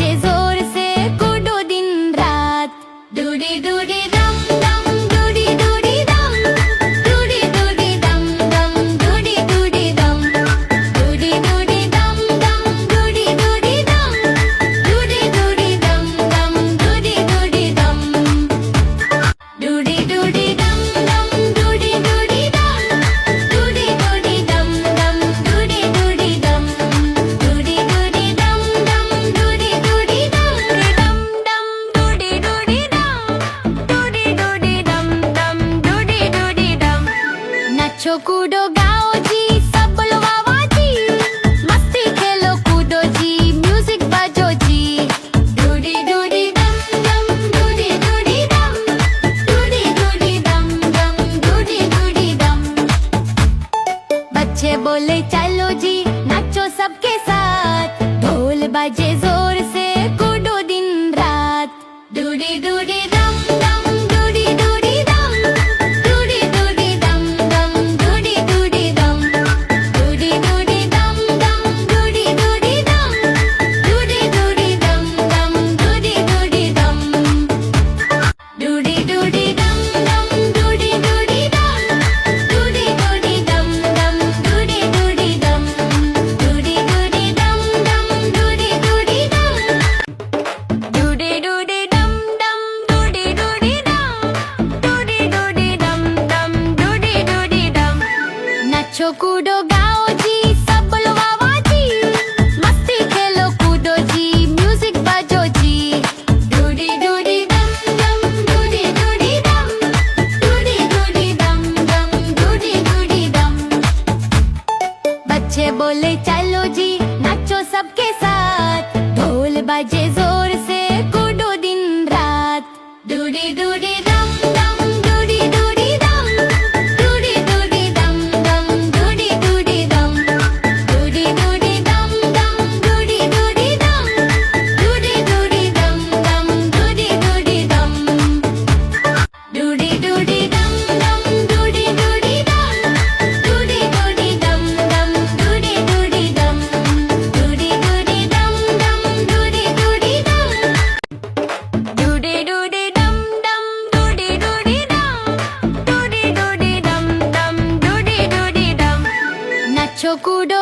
बजे जोर से कूदो दिन रात। डूडी डूडी दम दम डूडी डूडी दम, डूडी डूडी दम दम डूडी डूडी दम, डूडी डूडी दम दम डूडी डूडी दम, डूडी डूडी दम दम डूडी डूडी दम, डूडी डूडी दम दम डूडी डूडी दम, डूडी डूडी दम दम डूडी डूडी दम, डूडी डूडी दम दम डूडी डूडी दम दम दम डूडी डूडी दम, डूडी डूडी दम दम डूडी डूडी दम। नाचो कूदो गाओ जी सब बोलो वाह वाह जी, मस्ती खेलो कूदो जी म्यूजिक बजो जी। डूडी डूडी दम दम डूडी डूडी दम, डूडी डूडी दम दम डूडी डूडी दम। बच्चे बोले चलो जी नाचो सबके साथ, ढोल बजे जोर से कूदो दिन रात। डूडी डूडी दम दम डूडी डूडी दम, डूडी डूडी दम दम डूडी डूडी दम, डूडी डूडी दम दम डूडी डूडी दम, डूडी डूडी दम दम डूडी डूडी दम, डूडी डूडी दम दम डूडी डूडी दम, डूडी डूडी दम दम डूडी डूडी दम, डूडी डूडी दम दम डूडी डूडी दम, डूडी डूडी दम दम डूडी डूडी दम, डूडी डूडी दम दम डूडी डूडी दम। नाचो कूदो गाओ जी सब बोलो वाह वाह जी, मस्ती खेलो कूदो जी म्यूजिक बजो जी। डूडी डूडी दम दम डूडी डूडी दम, डूडी डूडी दम दम डूडी डूडी दम। बच्चे बोले चलो जी नाचो सबके साथ, ढोल बजे जोर से कूदो दिन रात। डूडी डूडी दम दम डूडी डूडी दम, डूडी डूडी दम दम डूडी डूडी दम, डूडी डूडी दम दम डूडी डूडी दम, डूडी डूडी दम दम डूडी डूडी दम, डूडी डूडी दम दम डूडी डूडी दम, डूडी डूडी दम दम डूडी डूडी दम, डूडी डूडी दम दम डूडी डूडी दम, डूडी डूडी दम दम डूडी डूडी दम, डूडी डूडी दम दम डूडी डूडी दम। नाचो कूदो